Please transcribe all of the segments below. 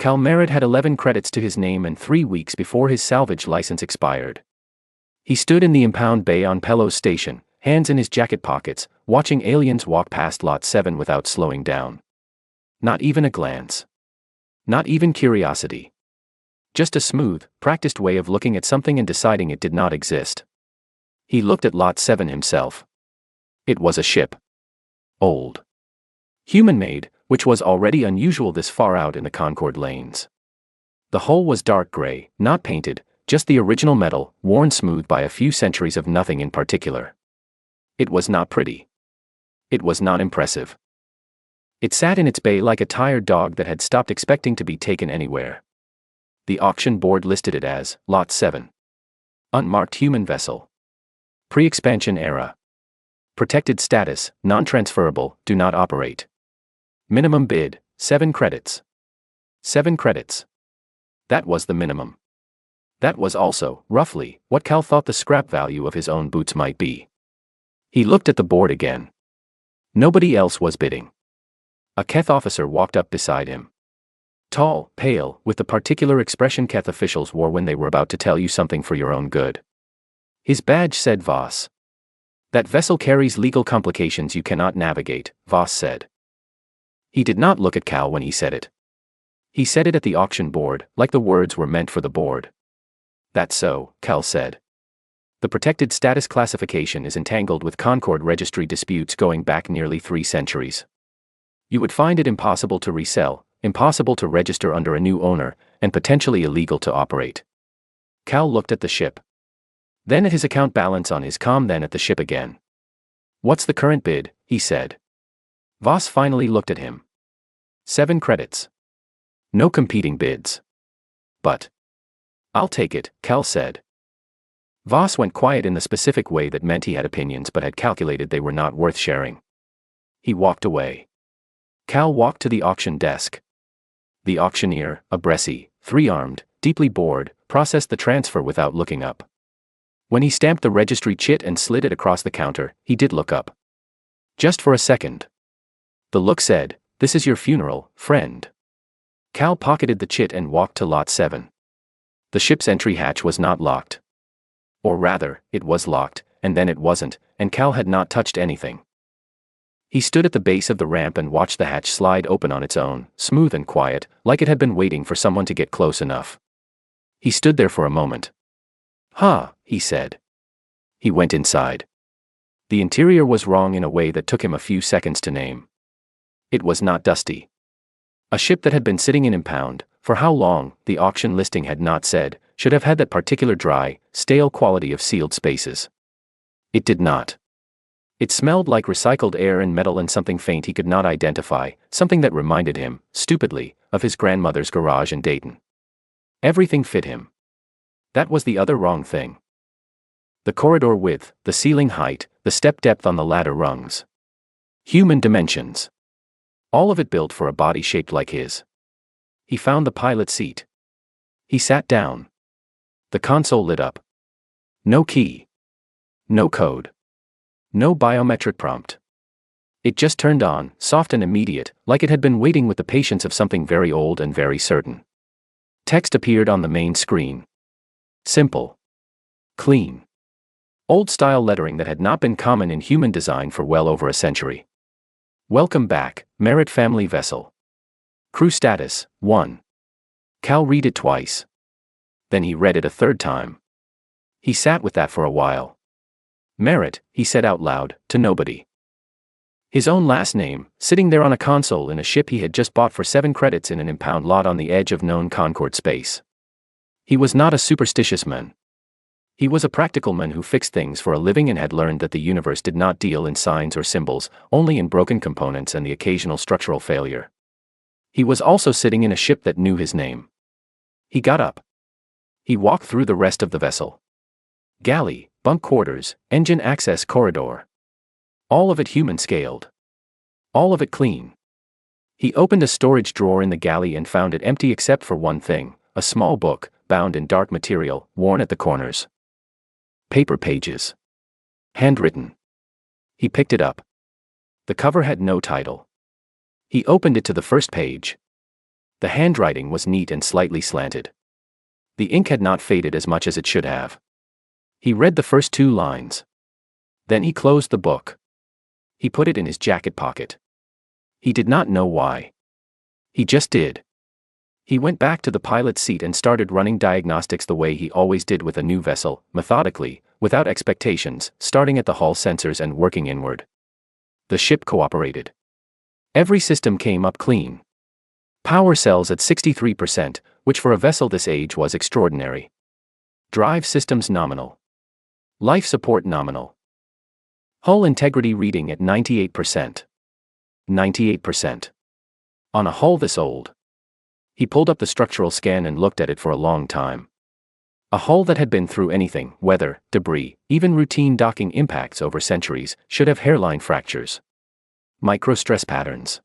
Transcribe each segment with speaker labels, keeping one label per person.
Speaker 1: Cal Merritt had 11 credits to his name and 3 weeks before his salvage license expired. He stood in the impound bay on Pello's station, hands in his jacket pockets, watching aliens walk past Lot 7 without slowing down. Not even a glance. Not even curiosity. Just a smooth, practiced way of looking at something and deciding it did not exist. He looked at Lot 7 himself. It was a ship. Old. Human-made, which was already unusual this far out in the Concorde lanes. The hull was dark gray, not painted, just the original metal, worn smooth by a few centuries of nothing in particular. It was not pretty. It was not impressive. It sat in its bay like a tired dog that had stopped expecting to be taken anywhere. The auction board listed it as Lot 7. Unmarked human vessel. Pre-expansion era. Protected status, non-transferable, do not operate. Minimum bid, 7 credits. 7 credits. That was the minimum. That was also, roughly, what Cal thought the scrap value of his own boots might be. He looked at the board again. Nobody else was bidding. A Keth officer walked up beside him. Tall, pale, with the particular expression Keth officials wore when they were about to tell you something for your own good. His badge said Voss. That vessel carries legal complications you cannot navigate, Voss said. He did not look at Cal when he said it. He said it at the auction board, like the words were meant for the board. That's so, Cal said. The protected status classification is entangled with Concorde registry disputes going back nearly 3 centuries. You would find it impossible to resell, impossible to register under a new owner, and potentially illegal to operate. Cal looked at the ship. Then at his account balance on his comm, then at the ship again. What's the current bid, he said. Voss finally looked at him. 7 credits. No competing bids. But. I'll take it, Cal said. Voss went quiet in the specific way that meant he had opinions but had calculated they were not worth sharing. He walked away. Cal walked to the auction desk. The auctioneer, a Bresci, 3-armed, deeply bored, processed the transfer without looking up. When he stamped the registry chit and slid it across the counter, he did look up. Just for a second. The look said, "This is your funeral, friend." Cal pocketed the chit and walked to Lot 7. The ship's entry hatch was not locked. Or rather, it was locked, and then it wasn't, and Cal had not touched anything. He stood at the base of the ramp and watched the hatch slide open on its own, smooth and quiet, like it had been waiting for someone to get close enough. He stood there for a moment. "Huh," he said. He went inside. The interior was wrong in a way that took him a few seconds to name. It was not dusty. A ship that had been sitting in impound, for how long, the auction listing had not said, should have had that particular dry, stale quality of sealed spaces. It did not. It smelled like recycled air and metal and something faint he could not identify, something that reminded him, stupidly, of his grandmother's garage in Dayton. Everything fit him. That was the other wrong thing. The corridor width, the ceiling height, the step depth on the ladder rungs. Human dimensions. All of it built for a body shaped like his. He found the pilot seat. He sat down. The console lit up. No key. No code. No biometric prompt. It just turned on, soft and immediate, like it had been waiting with the patience of something very old and very certain. Text appeared on the main screen. Simple. Clean. Old-style lettering that had not been common in human design for well over a century. Welcome back, Merritt family vessel. Crew status, 1. Cal read it twice. Then he read it a third time. He sat with that for a while. Merritt, he said out loud, to nobody. His own last name, sitting there on a console in a ship he had just bought for 7 credits in an impound lot on the edge of known Concorde space. He was not a superstitious man. He was a practical man who fixed things for a living and had learned that the universe did not deal in signs or symbols, only in broken components and the occasional structural failure. He was also sitting in a ship that knew his name. He got up. He walked through the rest of the vessel. Galley, bunk quarters, engine access corridor. All of it human-scaled. All of it clean. He opened a storage drawer in the galley and found it empty except for one thing, a small book, bound in dark material, worn at the corners. Paper pages. Handwritten. He picked it up. The cover had no title. He opened it to the first page. The handwriting was neat and slightly slanted. The ink had not faded as much as it should have. He read the first 2 lines. Then he closed the book. He put it in his jacket pocket. He did not know why. He just did. He went back to the pilot's seat and started running diagnostics the way he always did with a new vessel, methodically, without expectations, starting at the hull sensors and working inward. The ship cooperated. Every system came up clean. Power cells at 63%, which for a vessel this age was extraordinary. Drive systems nominal. Life support nominal. Hull integrity reading at 98%. 98%. On a hull this old. He pulled up the structural scan and looked at it for a long time. A hull that had been through anything, weather, debris, even routine docking impacts over centuries, should have hairline fractures. Microstress patterns.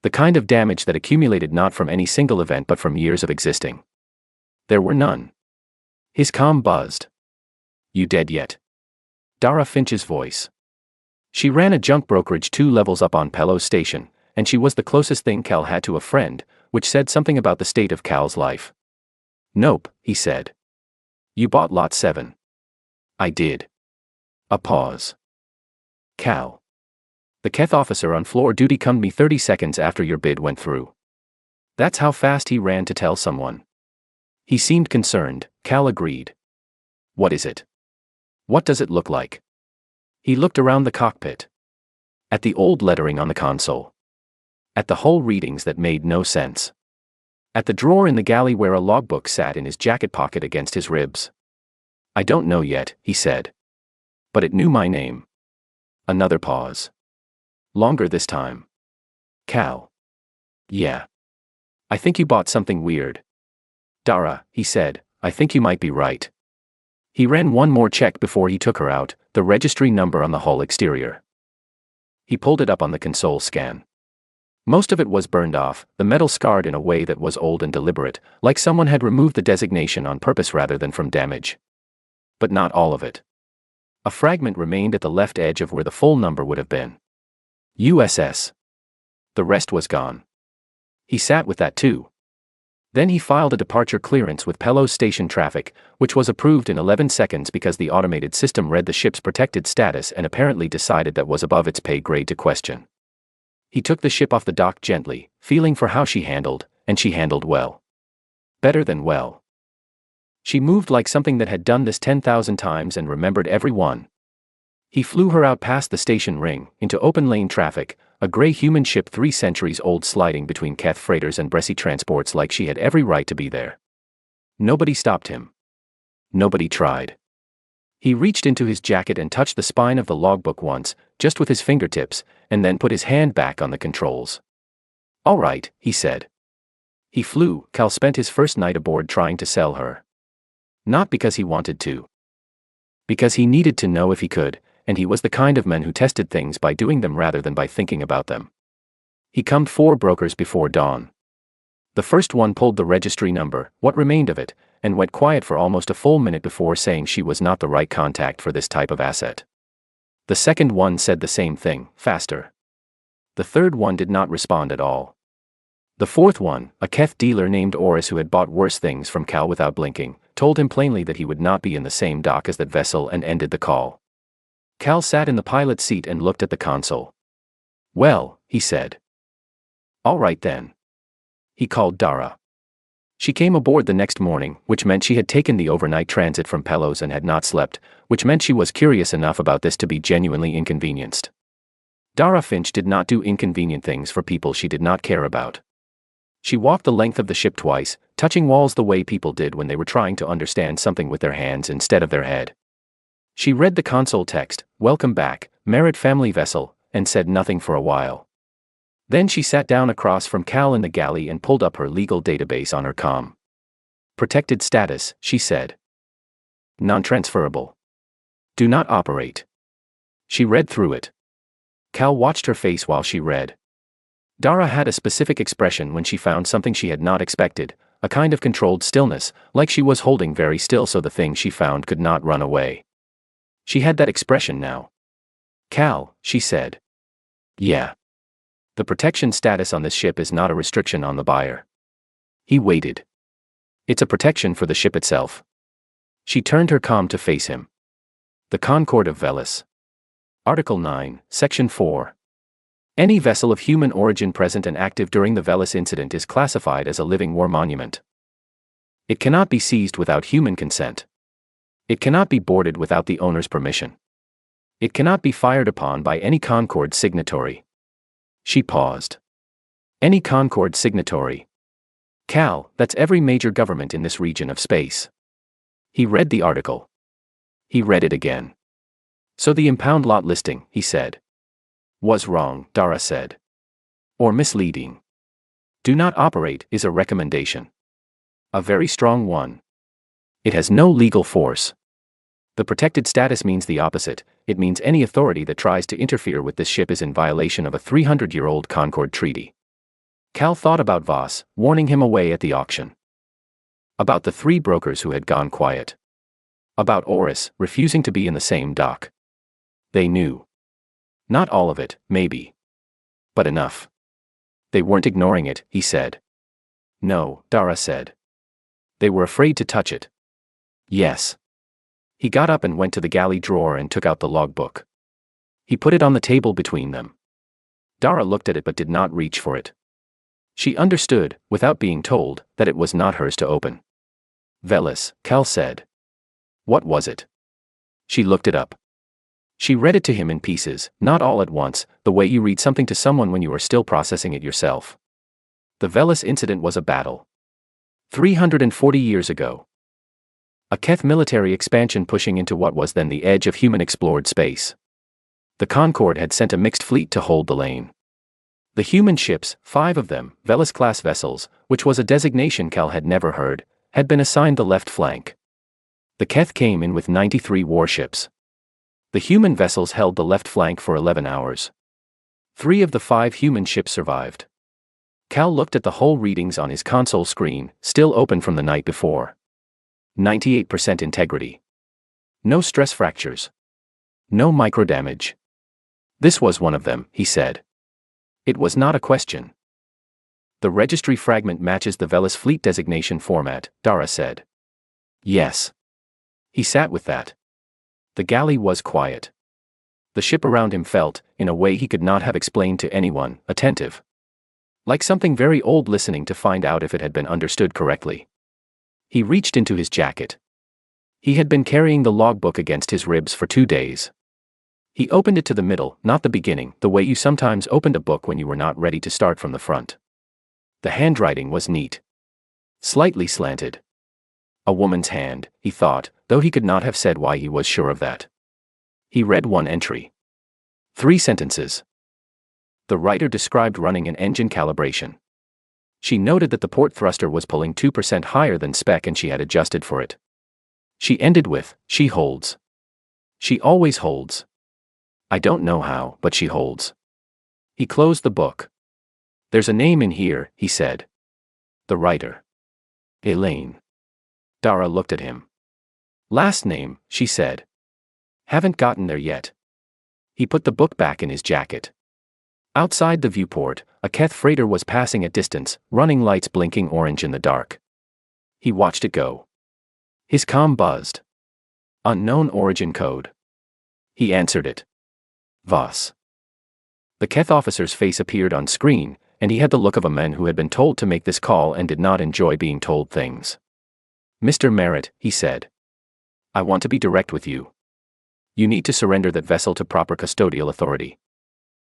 Speaker 1: The kind of damage that accumulated not from any single event but from years of existing. There were none. His comm buzzed. "You dead yet?" Dara Finch's voice. She ran a junk brokerage 2 levels up on Pello's station, and she was the closest thing Cal had to a friend, which said something about the state of Cal's life. "Nope," he said. "You bought lot 7. "I did." A pause. "Cal. The Keth officer on floor duty cummed me 30 seconds after your bid went through." That's how fast he ran to tell someone. He seemed concerned, Cal agreed. "What is it? What does it look like?" He looked around the cockpit. At the old lettering on the console. At the hull readings that made no sense. At the drawer in the galley where a logbook sat in his jacket pocket against his ribs. "I don't know yet," he said. "But it knew my name." Another pause. Longer this time. "Cal. Yeah. I think you bought something weird." "Dara," he said, "I think you might be right." He ran one more check before he took her out, the registry number on the hull exterior. He pulled it up on the console scan. Most of it was burned off, the metal scarred in a way that was old and deliberate, like someone had removed the designation on purpose rather than from damage. But not all of it. A fragment remained at the left edge of where the full number would have been. USS. The rest was gone. He sat with that too. Then he filed a departure clearance with Pello's station traffic, which was approved in 11 seconds because the automated system read the ship's protected status and apparently decided that was above its pay grade to question. He took the ship off the dock gently, feeling for how she handled, and she handled well. Better than well. She moved like something that had done this 10,000 times and remembered every one. He flew her out past the station ring, into open lane traffic, a gray human ship 3 centuries old sliding between Keth freighters and Bressie transports like she had every right to be there. Nobody stopped him. Nobody tried. He reached into his jacket and touched the spine of the logbook once, just with his fingertips, and then put his hand back on the controls. "All right," he said. He flew. Cal spent his first night aboard trying to sell her. Not because he wanted to. Because he needed to know if he could, and he was the kind of man who tested things by doing them rather than by thinking about them. He cummed 4 brokers before dawn. The first one pulled the registry number, what remained of it, and went quiet for almost a full minute before saying she was not the right contact for this type of asset. The second one said the same thing, faster. The third one did not respond at all. The fourth one, a Keth dealer named Oris who had bought worse things from Cal without blinking, told him plainly that he would not be in the same dock as that vessel and ended the call. Cal sat in the pilot's seat and looked at the console. "Well," he said. "All right then." He called Dara. She came aboard the next morning, which meant she had taken the overnight transit from Pello's and had not slept, which meant she was curious enough about this to be genuinely inconvenienced. Dara Finch did not do inconvenient things for people she did not care about. She walked the length of the ship twice, touching walls the way people did when they were trying to understand something with their hands instead of their head. She read the console text, "Welcome back, Merritt family vessel," and said nothing for a while. Then she sat down across from Cal in the galley and pulled up her legal database on her comm. "Protected status," she said. "Non-transferable. Do not operate." She read through it. Cal watched her face while she read. Dara had a specific expression when she found something she had not expected, a kind of controlled stillness, like she was holding very still so the thing she found could not run away. She had that expression now. "Cal," she said. "Yeah. The protection status on this ship is not a restriction on the buyer. He waited. It's a protection for the ship itself. She turned her comm to face him. The Concord of Velis. Article 9, Section 4. Any vessel of human origin present and active during the Velis incident is classified as a living war monument. It cannot be seized without human consent. It cannot be boarded without the owner's permission. It cannot be fired upon by any Concord signatory. She paused. Any Concord signatory. Cal, that's every major government in this region of space. He read the article. He read it again. So the impound lot listing, he said, was wrong, Dara said. Or misleading. Do not operate is a recommendation. A very strong one. It has no legal force. The protected status means the opposite. It means any authority that tries to interfere with this ship is in violation of a 300-year-old Concord Treaty. Cal thought about Voss, warning him away at the auction. About the 3 brokers who had gone quiet. About Oris, refusing to be in the same dock. They knew. Not all of it, maybe. But enough. They weren't ignoring it, he said. No, Dara said. They were afraid to touch it. Yes. He got up and went to the galley drawer and took out the logbook. He put it on the table between them. Dara looked at it but did not reach for it. She understood, without being told, that it was not hers to open. Velis, Cal said. What was it? She looked it up. She read it to him in pieces, not all at once, the way you read something to someone when you are still processing it yourself. The Velis incident was a battle. 340 years ago. A Keth military expansion pushing into what was then the edge of human explored space. The Concord had sent a mixed fleet to hold the lane. The human ships, 5 of them, Velis-class vessels, which was a designation Cal had never heard, had been assigned the left flank. The Keth came in with 93 warships. The human vessels held the left flank for 11 hours. 3 of the 5 human ships survived. Cal looked at the whole readings on his console screen, still open from the night before. 98% integrity. No stress fractures. No microdamage. This was one of them, he said. It was not a question. The registry fragment matches the Velis fleet designation format, Dara said. Yes. He sat with that. The galley was quiet. The ship around him felt, in a way he could not have explained to anyone, attentive. Like something very old listening to find out if it had been understood correctly. He reached into his jacket. He had been carrying the logbook against his ribs for 2 days. He opened it to the middle, not the beginning, the way you sometimes opened a book when you were not ready to start from the front. The handwriting was neat. Slightly slanted. A woman's hand, he thought, though he could not have said why he was sure of that. He read one entry. 3 sentences. The writer described running an engine calibration. She noted that the port thruster was pulling 2% higher than spec and she had adjusted for it. She ended with, she holds. She always holds. I don't know how, but she holds. He closed the book. There's a name in here, he said. The writer. Elaine. Dara looked at him. Last name, she said. Haven't gotten there yet. He put the book back in his jacket. Outside the viewport, a Keth freighter was passing at distance, running lights blinking orange in the dark. He watched it go. His comm buzzed. Unknown origin code. He answered it. Voss. The Keth officer's face appeared on screen, and he had the look of a man who had been told to make this call and did not enjoy being told things. Mr. Merritt, he said. I want to be direct with you. You need to surrender that vessel to proper custodial authority.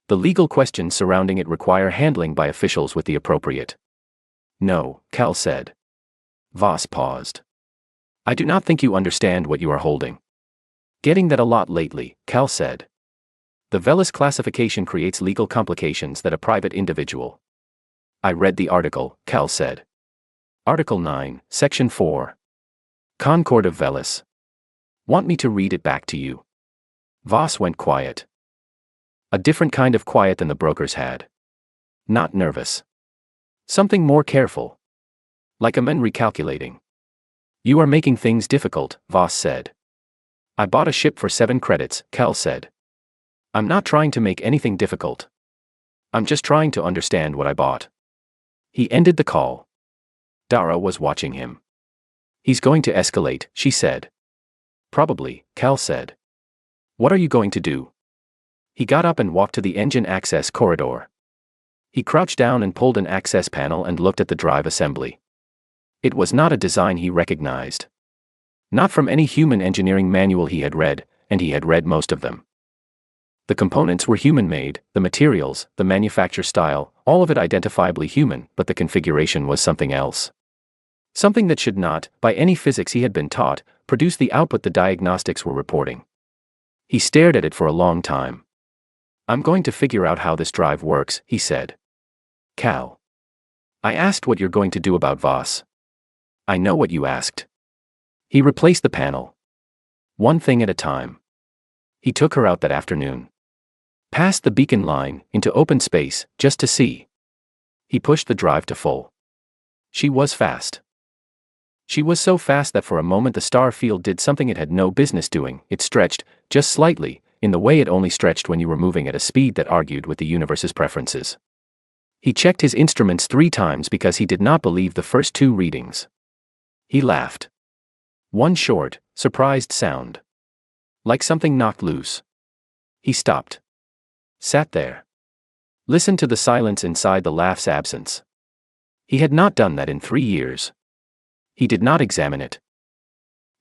Speaker 1: The legal questions surrounding it require handling by officials with the appropriate. No, Cal said. Voss paused. I do not think you understand what you are holding. Getting that a lot lately, Cal said. The Velis classification creates legal complications that a private individual. I read the article, Cal said. Article 9, Section 4. Concord of Velis. Want me to read it back to you? Voss went quiet. A different kind of quiet than the brokers had. Not nervous. Something more careful. Like a man recalculating. You are making things difficult, Voss said. I bought a ship for 7 credits, Cal said. I'm not trying to make anything difficult. I'm just trying to understand what I bought. He ended the call. Dara was watching him. He's going to escalate, she said. Probably, Cal said. What are you going to do? He got up and walked to the engine access corridor. He crouched down and pulled an access panel and looked at the drive assembly. It was not a design he recognized. Not from any human engineering manual he had read, and he had read most of them. The components were human-made, the materials, the manufacture style, all of it identifiably human, but the configuration was something else. Something that should not, by any physics he had been taught, produce the output the diagnostics were reporting. He stared at it for a long time. I'm going to figure out how this drive works, he said. Cal. I asked what you're going to do about Voss. I know what you asked. He replaced the panel. One thing at a time. He took her out that afternoon. Past the beacon line, into open space, just to see. He pushed the drive to full. She was fast. She was so fast that for a moment the star field did something it had no business doing. It stretched, just slightly, in the way it only stretched when you were moving at a speed that argued with the universe's preferences. He checked his instruments 3 times because he did not believe the first 2 readings. He laughed. One short, surprised sound. Like something knocked loose. He stopped. Sat there. Listened to the silence inside the laugh's absence. He had not done that in 3 years. He did not examine it.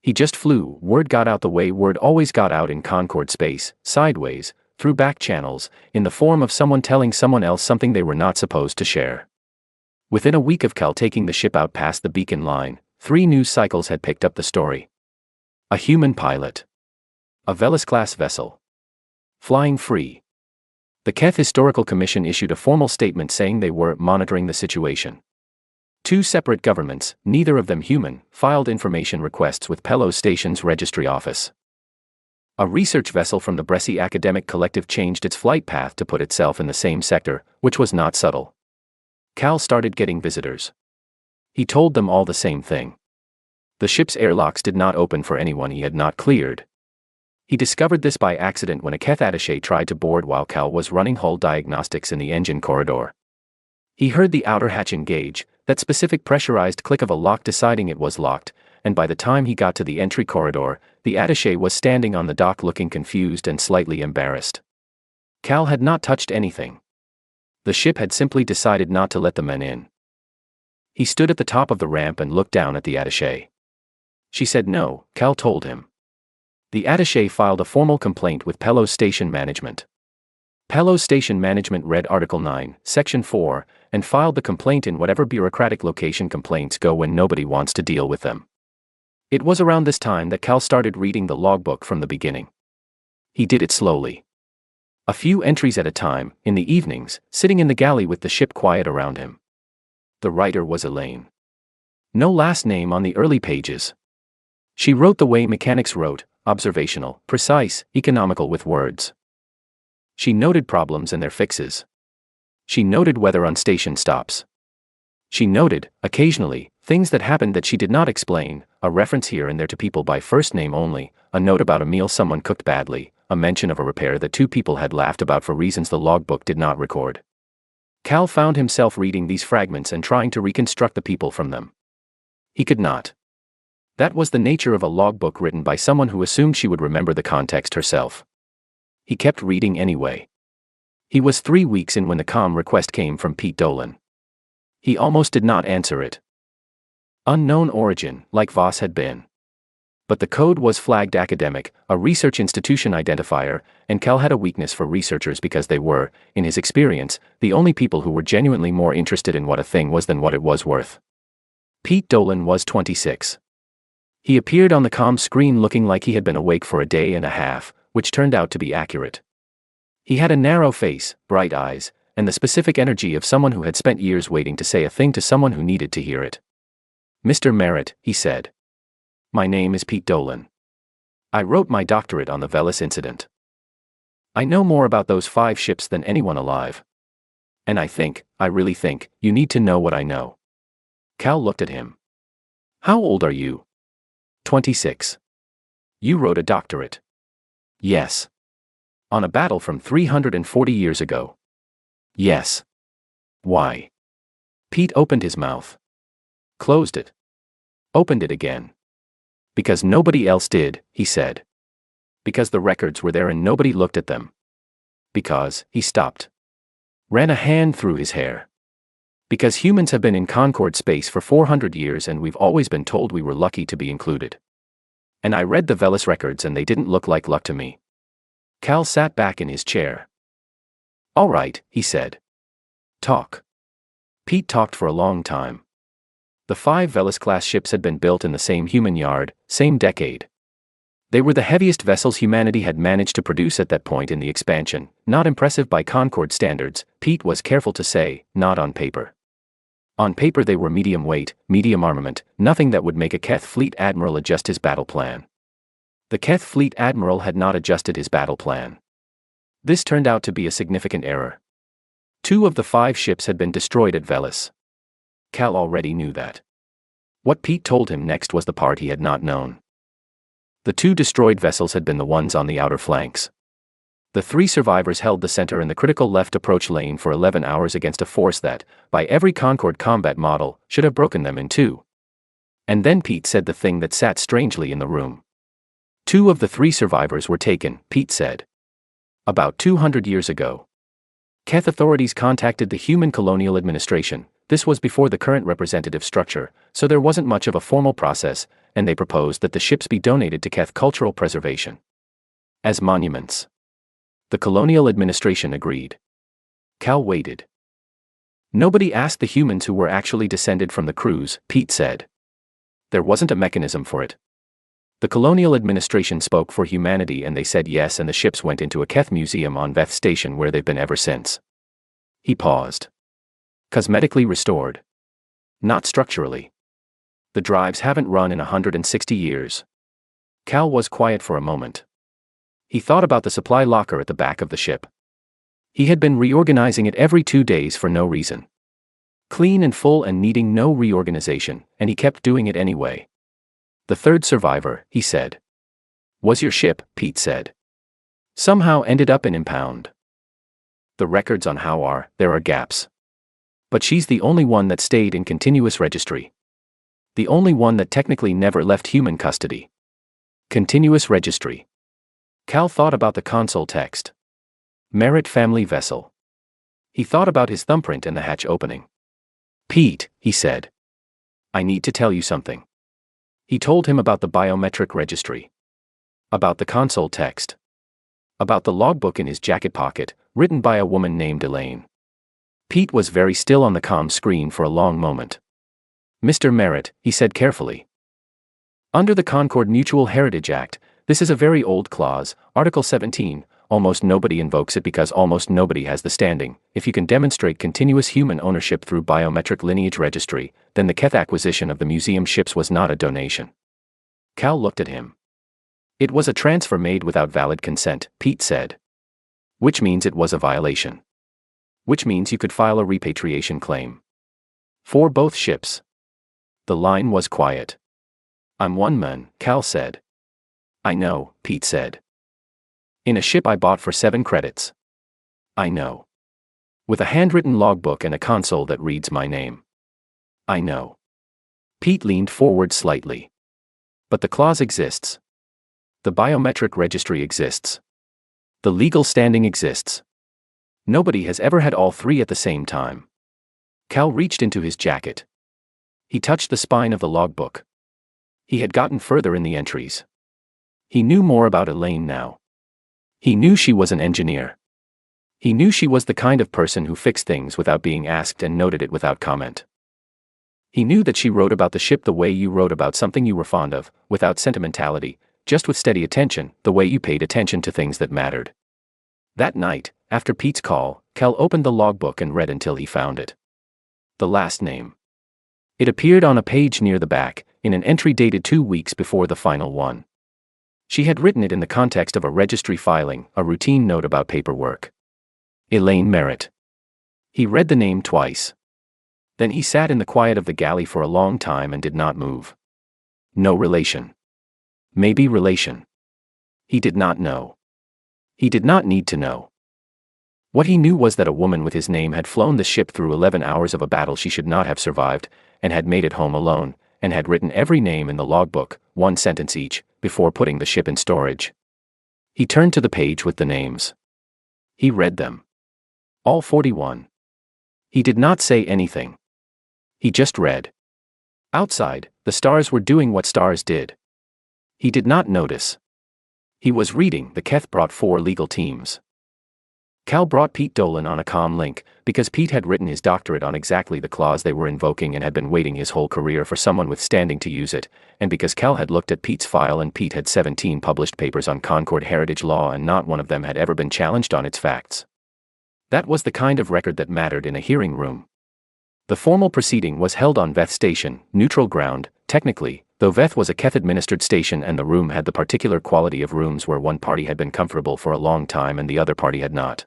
Speaker 1: He just flew. Word got out the way word always got out in Concorde space, sideways, through back channels, in the form of someone telling someone else something they were not supposed to share. Within a week of Cal taking the ship out past the beacon line, 3 news cycles had picked up the story. A human pilot. A Velis-class vessel. Flying free. The Keth Historical Commission issued a formal statement saying they were monitoring the situation. 2 separate governments, neither of them human, filed information requests with Pello Station's registry office. A research vessel from the Bresci Academic Collective changed its flight path to put itself in the same sector, which was not subtle. Cal started getting visitors. He told them all the same thing. The ship's airlocks did not open for anyone he had not cleared. He discovered this by accident when a Keth attaché tried to board while Cal was running hull diagnostics in the engine corridor. He heard the outer hatch engage, that specific pressurized click of a lock deciding it was locked, and by the time he got to the entry corridor, the attaché was standing on the dock looking confused and slightly embarrassed. Cal had not touched anything. The ship had simply decided not to let the men in. He stood at the top of the ramp and looked down at the attaché. She said no, Cal told him. The attaché filed a formal complaint with Pello Station Management. Pello Station Management read Article 9, Section 4, and filed the complaint in whatever bureaucratic location complaints go when nobody wants to deal with them. It was around this time that Cal started reading the logbook from the beginning. He did it slowly. A few entries at a time, in the evenings, sitting in the galley with the ship quiet around him. The writer was Elaine. No last name on the early pages. She wrote the way mechanics wrote, observational, precise, economical with words. She noted problems and their fixes. She noted weather on station stops. She noted, occasionally, things that happened that she did not explain, a reference here and there to people by first name only, a note about a meal someone cooked badly, a mention of a repair that 2 people had laughed about for reasons the logbook did not record. Cal found himself reading these fragments and trying to reconstruct the people from them. He could not. That was the nature of a logbook written by someone who assumed she would remember the context herself. He kept reading anyway. He was 3 weeks in when the comm request came from Pete Dolan. He almost did not answer it. Unknown origin, like Voss had been. But the code was flagged academic, a research institution identifier, and Cal had a weakness for researchers because they were, in his experience, the only people who were genuinely more interested in what a thing was than what it was worth. Pete Dolan was 26. He appeared on the comm screen looking like he had been awake for a day and a half, which turned out to be accurate. He had a narrow face, bright eyes, and the specific energy of someone who had spent years waiting to say a thing to someone who needed to hear it. Mr. Merritt, he said. My name is Pete Dolan. I wrote my doctorate on the Velis incident. I know more about those 5 ships than anyone alive. And I really think, you need to know what I know. Cal looked at him. How old are you? 26. You wrote a doctorate. Yes. On a battle from 340 years ago. Yes. Why? Pete opened his mouth. Closed it. Opened it again. Because nobody else did, he said. Because the records were there and nobody looked at them. Because, he stopped. Ran a hand through his hair. Because humans have been in Concorde space for 400 years and we've always been told we were lucky to be included. And I read the Velis records and they didn't look like luck to me. Cal sat back in his chair. All right, he said. Talk. Pete talked for a long time. The 5 Velis-class ships had been built in the same human yard, same decade. They were the heaviest vessels humanity had managed to produce at that point in the expansion, not impressive by Concorde standards, Pete was careful to say, not on paper. On paper they were medium weight, medium armament, nothing that would make a Keth Fleet Admiral adjust his battle plan. The Keth Fleet Admiral had not adjusted his battle plan. This turned out to be a significant error. 2 of the 5 ships had been destroyed at Velis. Cal already knew that. What Pete told him next was the part he had not known. The 2 destroyed vessels had been the ones on the outer flanks. The 3 survivors held the center and the critical left approach lane for 11 hours against a force that, by every Concorde combat model, should have broken them in 2. And then Pete said the thing that sat strangely in the room. 2 of the 3 survivors were taken, Pete said. About 200 years ago. Keth authorities contacted the Human Colonial Administration. This was before the current representative structure, so there wasn't much of a formal process, and they proposed that the ships be donated to Keth cultural preservation. As monuments. The Colonial Administration agreed. Cal waited. Nobody asked the humans who were actually descended from the crews, Pete said. There wasn't a mechanism for it. The Colonial Administration spoke for humanity and they said yes, and the ships went into a Keth museum on Veth Station where they've been ever since. He paused. Cosmetically restored. Not structurally. The drives haven't run in 160 years. Cal was quiet for a moment. He thought about the supply locker at the back of the ship. He had been reorganizing it every 2 days for no reason. Clean and full and needing no reorganization, and he kept doing it anyway. The 3rd survivor, he said. Was your ship, Pete said. Somehow ended up in impound. The records on how are, there are gaps. But she's the only one that stayed in continuous registry. The only one that technically never left human custody. Continuous registry. Cal thought about the console text. Merritt family vessel. He thought about his thumbprint and the hatch opening. Pete, he said. I need to tell you something. He told him about the biometric registry. About the console text. About the logbook in his jacket pocket, written by a woman named Elaine. Pete was very still on the comm screen for a long moment. Mr. Merritt, he said carefully. Under the Concorde Mutual Heritage Act, this is a very old clause, Article 17, almost nobody invokes it because almost nobody has the standing. If you can demonstrate continuous human ownership through biometric lineage registry, then the Keth acquisition of the museum ships was not a donation. Cal looked at him. It was a transfer made without valid consent, Pete said. Which means it was a violation. Which means you could file a repatriation claim. For both ships. The line was quiet. I'm one man, Cal said. I know, Pete said. In a ship I bought for 7 credits. I know. With a handwritten logbook and a console that reads my name. I know. Pete leaned forward slightly. But the clause exists. The biometric registry exists. The legal standing exists. Nobody has ever had all 3 at the same time. Cal reached into his jacket. He touched the spine of the logbook. He had gotten further in the entries. He knew more about Elaine now. He knew she was an engineer. He knew she was the kind of person who fixed things without being asked and noted it without comment. He knew that she wrote about the ship the way you wrote about something you were fond of, without sentimentality, just with steady attention, the way you paid attention to things that mattered. That night, after Pete's call, Cal opened the logbook and read until he found it. The last name. It appeared on a page near the back, in an entry dated 2 weeks before the final one. She had written it in the context of a registry filing, a routine note about paperwork. Elaine Merritt. He read the name twice. Then he sat in the quiet of the galley for a long time and did not move. No relation. Maybe relation. He did not know. He did not need to know. What he knew was that a woman with his name had flown the ship through 11 hours of a battle she should not have survived, and had made it home alone, and had written every name in the logbook, one sentence each, before putting the ship in storage. He turned to the page with the names. He read them. All 41. He did not say anything. He just read. Outside, the stars were doing what stars did. He did not notice. He was reading. The Keth brought 4 legal teams. Cal brought Pete Dolan on a comm link, because Pete had written his doctorate on exactly the clause they were invoking and had been waiting his whole career for someone with standing to use it, and because Cal had looked at Pete's file and Pete had 17 published papers on Concord heritage law and not one of them had ever been challenged on its facts. That was the kind of record that mattered in a hearing room. The formal proceeding was held on Veth Station, neutral ground, technically, though Veth was a Keth-administered station and the room had the particular quality of rooms where one party had been comfortable for a long time and the other party had not.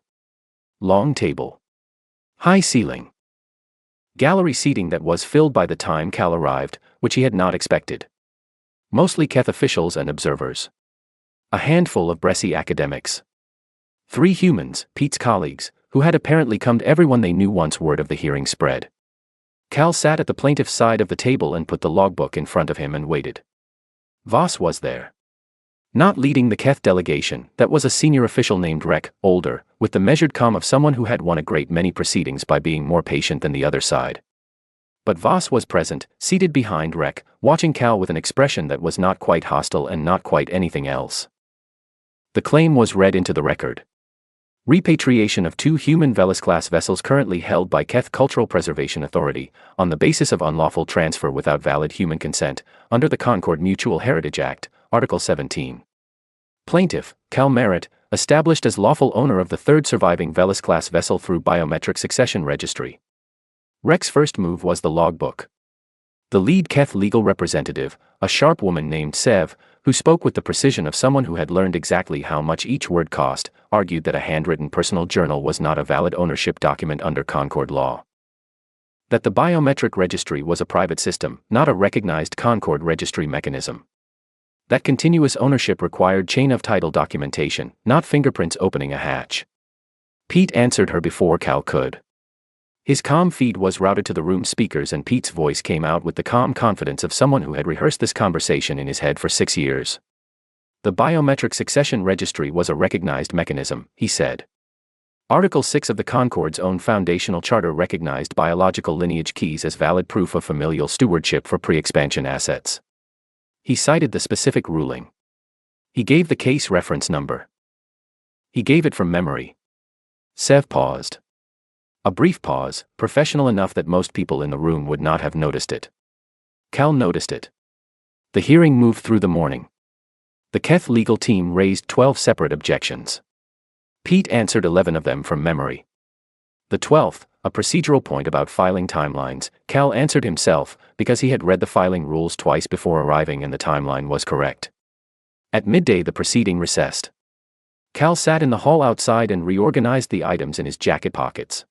Speaker 1: Long table. High ceiling. Gallery seating that was filled by the time Cal arrived, which he had not expected. Mostly Keth officials and observers. A handful of Bresci academics. 3 humans, Pete's colleagues, who had apparently come to everyone they knew once word of the hearing spread. Cal sat at the plaintiff's side of the table and put the logbook in front of him and waited. Voss was there. Not leading the Keth delegation, that was a senior official named Rek, older, with the measured calm of someone who had won a great many proceedings by being more patient than the other side. But Voss was present, seated behind Rek, watching Cal with an expression that was not quite hostile and not quite anything else. The claim was read into the record. Repatriation of 2 human Velis-class vessels currently held by Keth Cultural Preservation Authority, on the basis of unlawful transfer without valid human consent, under the Concord Mutual Heritage Act, Article 17. Plaintiff, Cal Merritt, established as lawful owner of the 3rd surviving Velis-class vessel through biometric succession registry. Rek's first move was the logbook. The lead Keth legal representative, a sharp woman named Sev, who spoke with the precision of someone who had learned exactly how much each word cost, argued that a handwritten personal journal was not a valid ownership document under Concord law. That the biometric registry was a private system, not a recognized Concord registry mechanism. That continuous ownership required chain of title documentation, not fingerprints opening a hatch. Pete answered her before Cal could. His comm feed was routed to the room speakers and Pete's voice came out with the calm confidence of someone who had rehearsed this conversation in his head for 6 years. The biometric succession registry was a recognized mechanism, he said. Article 6 of the Concord's own foundational charter recognized biological lineage keys as valid proof of familial stewardship for pre-expansion assets. He cited the specific ruling. He gave the case reference number. He gave it from memory. Sev paused. A brief pause, professional enough that most people in the room would not have noticed it. Cal noticed it. The hearing moved through the morning. The Keth legal team raised 12 separate objections. Pete answered 11 of them from memory. The 12th, a procedural point about filing timelines, Cal answered himself, because he had read the filing rules twice before arriving and the timeline was correct. At midday the proceeding recessed. Cal sat in the hall outside and reorganized the items in his jacket pockets.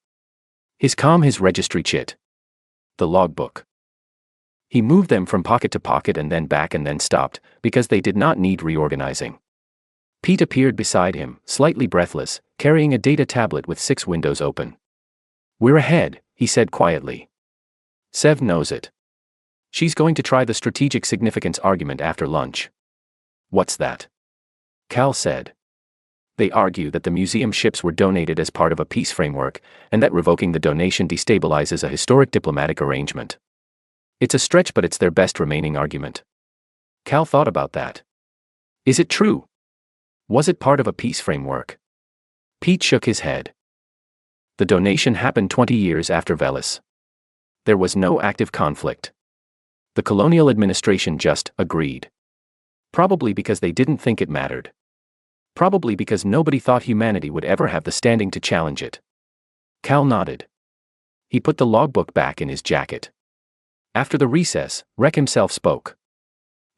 Speaker 1: His registry chit. The logbook. He moved them from pocket to pocket and then back and then stopped, because they did not need reorganizing. Pete appeared beside him, slightly breathless, carrying a data tablet with 6 windows open. "We're ahead," he said quietly. "Sev knows it. She's going to try the strategic significance argument after lunch." "What's that?" Cal said. They argue that the museum ships were donated as part of a peace framework, and that revoking the donation destabilizes a historic diplomatic arrangement. It's a stretch, but it's their best remaining argument. Cal thought about that. Is it true? Was it part of a peace framework? Pete shook his head. The donation happened 20 years after Velis. There was no active conflict. The colonial administration just agreed. Probably because they didn't think it mattered. Probably because nobody thought humanity would ever have the standing to challenge it. Cal nodded. He put the logbook back in his jacket. After the recess, Rek himself spoke.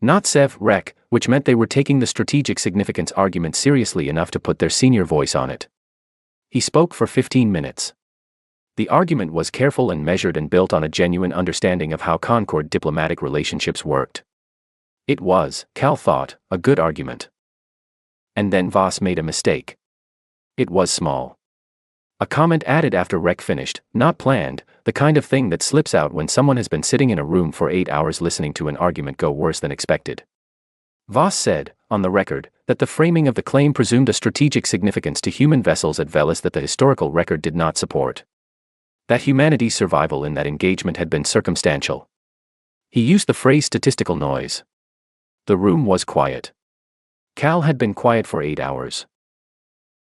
Speaker 1: Not Sev, Rek, which meant they were taking the strategic significance argument seriously enough to put their senior voice on it. He spoke for 15 minutes. The argument was careful and measured and built on a genuine understanding of how Concord diplomatic relationships worked. It was, Cal thought, a good argument. And then Voss made a mistake. It was small. A comment added after Rec finished, "Not planned, the kind of thing that slips out when someone has been sitting in a room for 8 hours listening to an argument go worse than expected." Voss said, on the record, that the framing of the claim presumed a strategic significance to human vessels at Velis that the historical record did not support. That humanity's survival in that engagement had been circumstantial. He used the phrase statistical noise. The room was quiet. Cal had been quiet for 8 hours.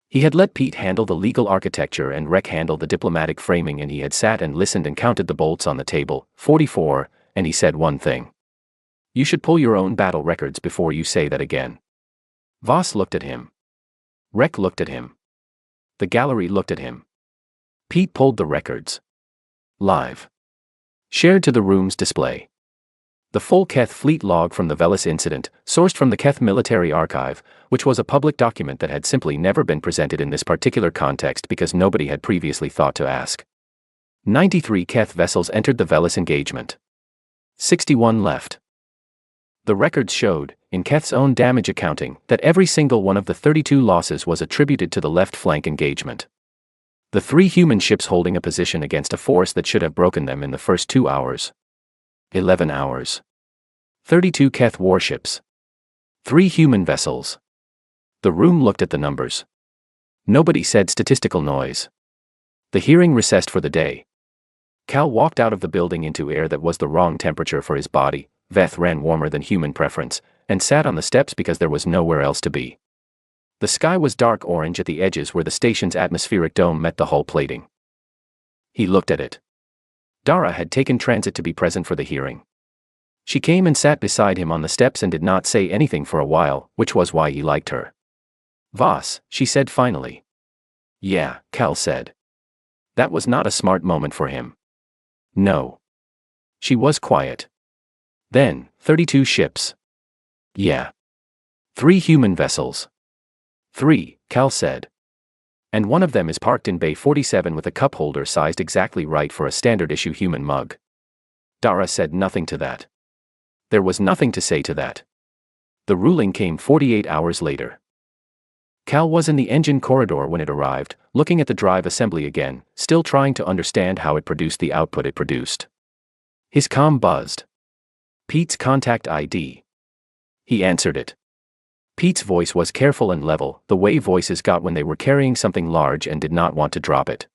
Speaker 1: He had let Pete handle the legal architecture and Rec handle the diplomatic framing, and he had sat and listened and counted the bolts on the table, 44, and he said one thing. "You should pull your own battle records before you say that again." Voss looked at him. Rec looked at him. The gallery looked at him. Pete pulled the records. Live. Shared to the room's display. The full Keth fleet log from the Velis incident, sourced from the Keth Military Archive, which was a public document that had simply never been presented in this particular context because nobody had previously thought to ask. 93 Keth vessels entered the Velis engagement. 61 left. The records showed, in Keth's own damage accounting, that every single one of the 32 losses was attributed to the left flank engagement. The 3 human ships holding a position against a force that should have broken them in the first 2 hours. 11 hours. 32 Keth warships. 3 human vessels. The room looked at the numbers. Nobody said statistical noise. The hearing recessed for the day. Cal walked out of the building into air that was the wrong temperature for his body. Veth ran warmer than human preference, and sat on the steps because there was nowhere else to be. The sky was dark orange at the edges where the station's atmospheric dome met the hull plating. He looked at it. Dara had taken transit to be present for the hearing. She came and sat beside him on the steps and did not say anything for a while, which was why he liked her. "Voss," she said finally. "Yeah," Cal said. That was not a smart moment for him. No. She was quiet. Then, 32 ships. Yeah. 3 human vessels. 3, Cal said. And one of them is parked in Bay 47 with a cup holder sized exactly right for a standard-issue human mug. Dara said nothing to that. There was nothing to say to that. The ruling came 48 hours later. Cal was in the engine corridor when it arrived, looking at the drive assembly again, still trying to understand how it produced the output it produced. His comm buzzed. Pete's contact ID. He answered it. Pete's voice was careful and level, the way voices got when they were carrying something large and did not want to drop it.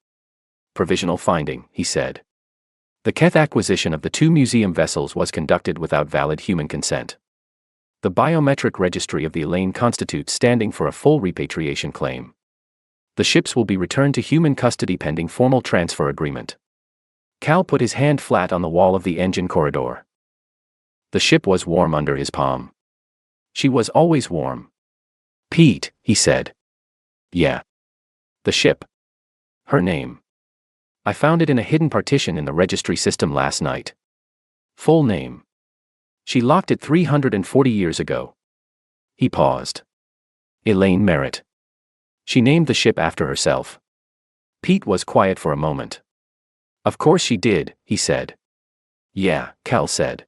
Speaker 1: "Provisional finding," he said. "The Keth acquisition of the 2 museum vessels was conducted without valid human consent. The biometric registry of the Elaine constitutes standing for a full repatriation claim. The ships will be returned to human custody pending formal transfer agreement." Cal put his hand flat on the wall of the engine corridor. The ship was warm under his palm. She was always warm. "Pete," he said. "Yeah." "The ship." "Her name. I found it in a hidden partition in the registry system last night." "Full name." "She locked it 340 years ago." He paused. "Elaine Merritt. She named the ship after herself." Pete was quiet for a moment. "Of course she did," he said. "Yeah," Cal said.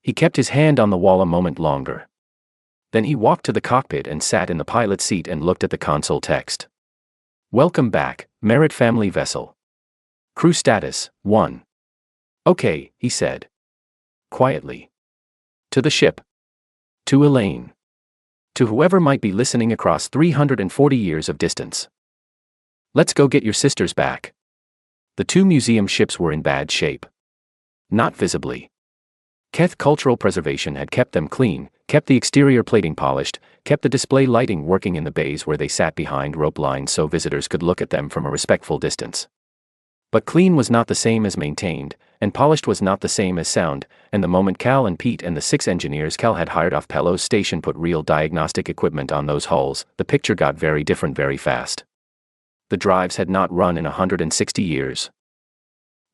Speaker 1: He kept his hand on the wall a moment longer. Then he walked to the cockpit and sat in the pilot's seat and looked at the console text. "Welcome back, Merritt family vessel. Crew status, 1. "Okay," he said. Quietly. "To the ship. To Elaine. To whoever might be listening across 340 years of distance. Let's go get your sisters back." The 2 museum ships were in bad shape. Not visibly. Keth cultural preservation had kept them clean, kept the exterior plating polished, kept the display lighting working in the bays where they sat behind rope lines so visitors could look at them from a respectful distance. But clean was not the same as maintained, and polished was not the same as sound, and the moment Cal and Pete and the 6 engineers Cal had hired off Pello's station put real diagnostic equipment on those hulls, the picture got very different very fast. The drives had not run in 160 years.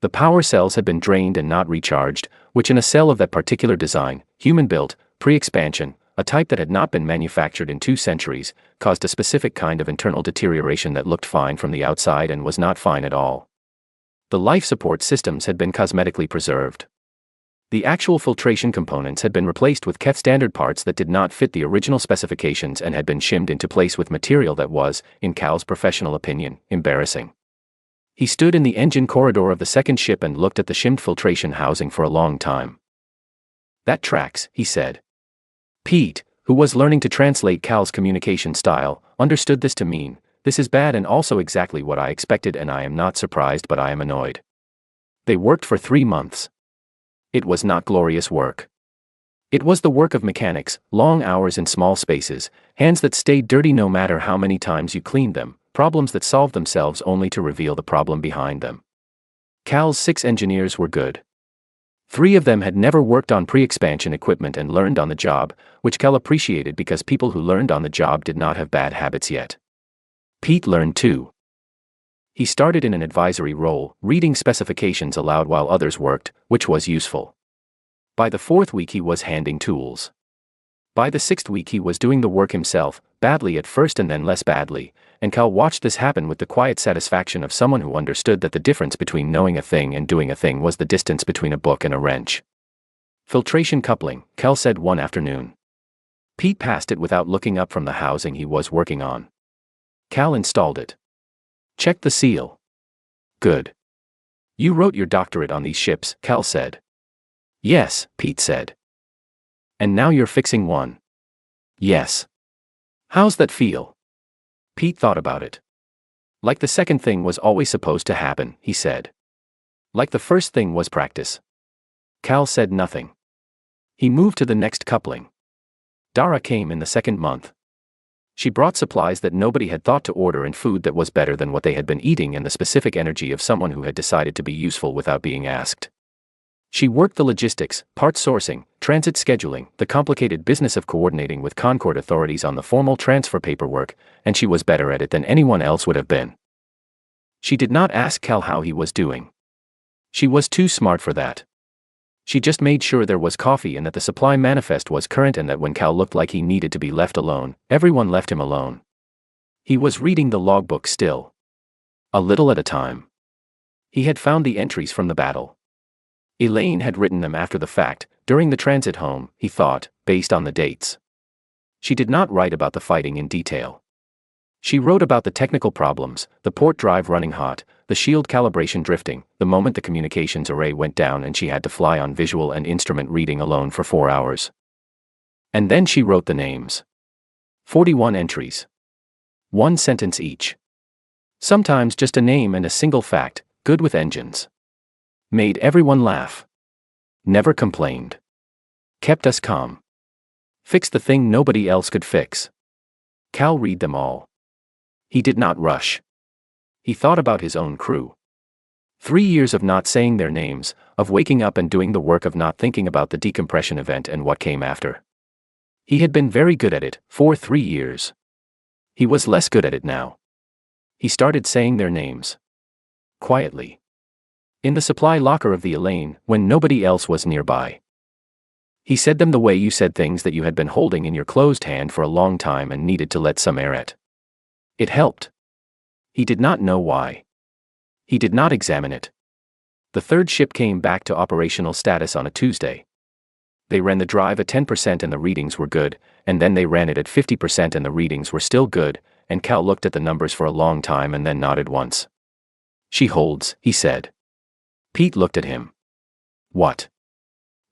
Speaker 1: The power cells had been drained and not recharged, which in a cell of that particular design, human-built, pre-expansion, a type that had not been manufactured in 2 centuries, caused a specific kind of internal deterioration that looked fine from the outside and was not fine at all. The life support systems had been cosmetically preserved. The actual filtration components had been replaced with Keth standard parts that did not fit the original specifications and had been shimmed into place with material that was, in Cal's professional opinion, embarrassing. He stood in the engine corridor of the second ship and looked at the shimmed filtration housing for a long time. "That tracks," he said. Pete, who was learning to translate Cal's communication style, understood this to mean, "This is bad and also exactly what I expected, and I am not surprised, but I am annoyed." They worked for 3 months. It was not glorious work. It was the work of mechanics, long hours in small spaces, hands that stayed dirty no matter how many times you cleaned them, problems that solved themselves only to reveal the problem behind them. Cal's 6 engineers were good. 3 of them had never worked on pre-expansion equipment and learned on the job, which Cal appreciated because people who learned on the job did not have bad habits yet. Pete learned too. He started in an advisory role, reading specifications aloud while others worked, which was useful. By the 4th week he was handing tools. By the 6th week he was doing the work himself, badly at first and then less badly, and Cal watched this happen with the quiet satisfaction of someone who understood that the difference between knowing a thing and doing a thing was the distance between a book and a wrench. "Filtration coupling," Cal said one afternoon. Pete passed it without looking up from the housing he was working on. Cal installed it. "Check the seal." "Good. You wrote your doctorate on these ships," Cal said. "Yes," Pete said. "And now you're fixing one." "Yes." "How's that feel?" Pete thought about it. "Like the second thing was always supposed to happen," he said. "Like the first thing was practice." Cal said nothing. He moved to the next coupling. Dara came in the 2nd month. She brought supplies that nobody had thought to order and food that was better than what they had been eating and the specific energy of someone who had decided to be useful without being asked. She worked the logistics, part sourcing, transit scheduling, the complicated business of coordinating with Concord authorities on the formal transfer paperwork, and she was better at it than anyone else would have been. She did not ask Cal how he was doing. She was too smart for that. She just made sure there was coffee and that the supply manifest was current and that when Cal looked like he needed to be left alone, everyone left him alone. He was reading the logbook still. A little at a time. He had found the entries from the battle. Elaine had written them after the fact, during the transit home, he thought, based on the dates. She did not write about the fighting in detail. She wrote about the technical problems, the port drive running hot, the shield calibration drifting, the moment the communications array went down and she had to fly on visual and instrument reading alone for 4 hours. And then she wrote the names. 41 entries. 1 sentence each. Sometimes just a name and a single fact, good with engines. Made everyone laugh. Never complained. Kept us calm. Fixed the thing nobody else could fix. Cal read them all. He did not rush. He thought about his own crew. 3 years of not saying their names, of waking up and doing the work of not thinking about the decompression event and what came after. He had been very good at it, for 3 years. He was less good at it now. He started saying their names. Quietly. In the supply locker of the Elaine, when nobody else was nearby. He said them the way you said things that you had been holding in your closed hand for a long time and needed to let some air at. It helped. He did not know why. He did not examine it. The 3rd ship came back to operational status on a Tuesday. They ran the drive at 10% and the readings were good, and then they ran it at 50% and the readings were still good, and Cal looked at the numbers for a long time and then nodded once. "She holds," he said. Pete looked at him. "What?"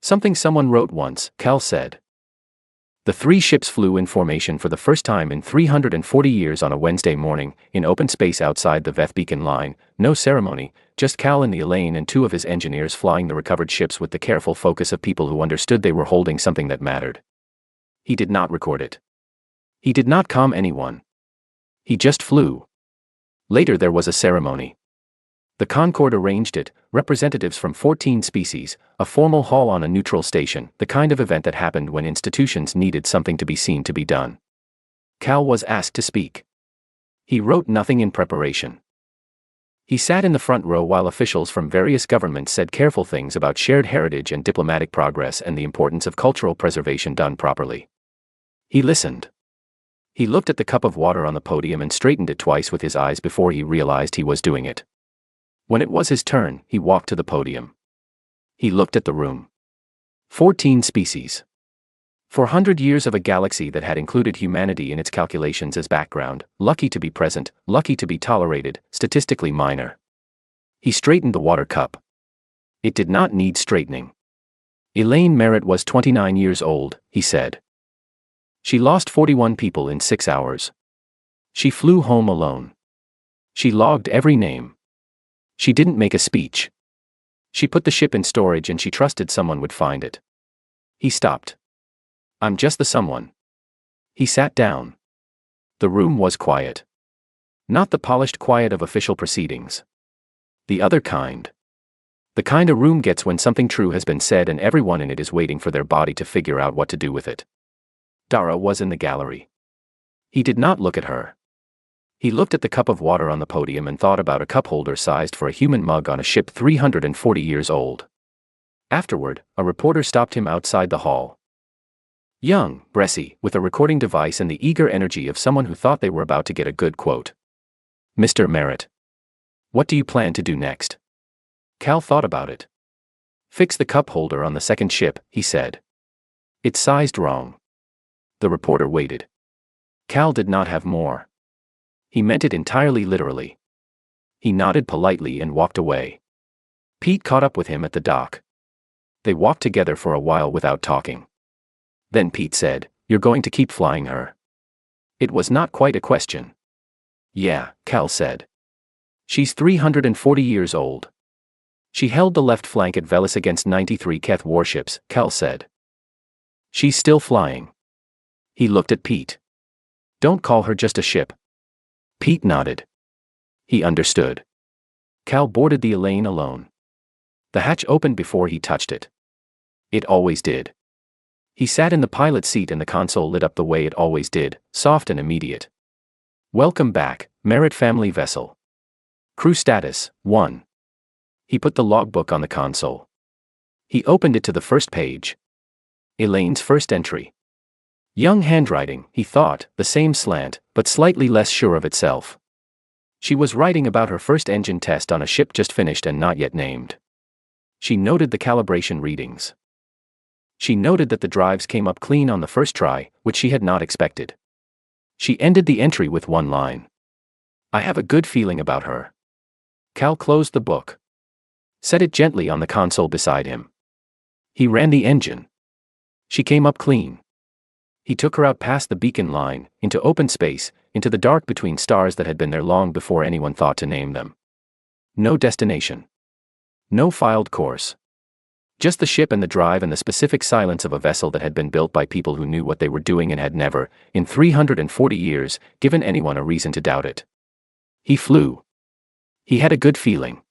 Speaker 1: "Something someone wrote once," Cal said. The 3 ships flew in formation for the first time in 340 years on a Wednesday morning, in open space outside the Veth Beacon line, no ceremony, just Cal and the Elaine and 2 of his engineers flying the recovered ships with the careful focus of people who understood they were holding something that mattered. He did not record it. He did not calm anyone. He just flew. Later there was a ceremony. The Concord arranged it, representatives from 14 species, a formal hall on a neutral station, the kind of event that happened when institutions needed something to be seen to be done. Cal was asked to speak. He wrote nothing in preparation. He sat in the front row while officials from various governments said careful things about shared heritage and diplomatic progress and the importance of cultural preservation done properly. He listened. He looked at the cup of water on the podium and straightened it twice with his eyes before he realized he was doing it. When it was his turn, he walked to the podium. He looked at the room. 14 species. 400 years of a galaxy that had included humanity in its calculations as background, lucky to be present, lucky to be tolerated, statistically minor. He straightened the water cup. It did not need straightening. Elaine Merritt was 29 years old, he said. She lost 41 people in 6 hours. She flew home alone. She logged every name. She didn't make a speech. She put the ship in storage and she trusted someone would find it. He stopped. I'm just the someone. He sat down. The room was quiet. Not the polished quiet of official proceedings. The other kind. The kind a room gets when something true has been said and everyone in it is waiting for their body to figure out what to do with it. Dara was in the gallery. He did not look at her. He looked at the cup of water on the podium and thought about a cup holder sized for a human mug on a ship 340 years old. Afterward, a reporter stopped him outside the hall. Young, breasty, with a recording device and the eager energy of someone who thought they were about to get a good quote. Mr. Merritt. What do you plan to do next? Cal thought about it. Fix the cup holder on the second ship, he said. It's sized wrong. The reporter waited. Cal did not have more. He meant it entirely literally. He nodded politely and walked away. Pete caught up with him at the dock. They walked together for a while without talking. Then Pete said, "You're going to keep flying her?" It was not quite a question. Yeah, Cal said. She's 340 years old. She held the left flank at Velis against 93 Keth warships, Cal said. She's still flying. He looked at Pete. Don't call her just a ship. Pete nodded. He understood. Cal boarded the Elaine alone. The hatch opened before he touched it. It always did. He sat in the pilot's seat and the console lit up the way it always did, soft and immediate. Welcome back, Merritt family vessel. Crew status, 1. He put the logbook on the console. He opened it to the first page. Elaine's first entry. Young handwriting, he thought, the same slant, but slightly less sure of itself. She was writing about her first engine test on a ship just finished and not yet named. She noted the calibration readings. She noted that the drives came up clean on the first try, which she had not expected. She ended the entry with one line. I have a good feeling about her. Cal closed the book. Set it gently on the console beside him. He ran the engine. She came up clean. He took her out past the beacon line, into open space, into the dark between stars that had been there long before anyone thought to name them. No destination. No filed course. Just the ship and the drive and the specific silence of a vessel that had been built by people who knew what they were doing and had never, in 340 years, given anyone a reason to doubt it. He flew. He had a good feeling.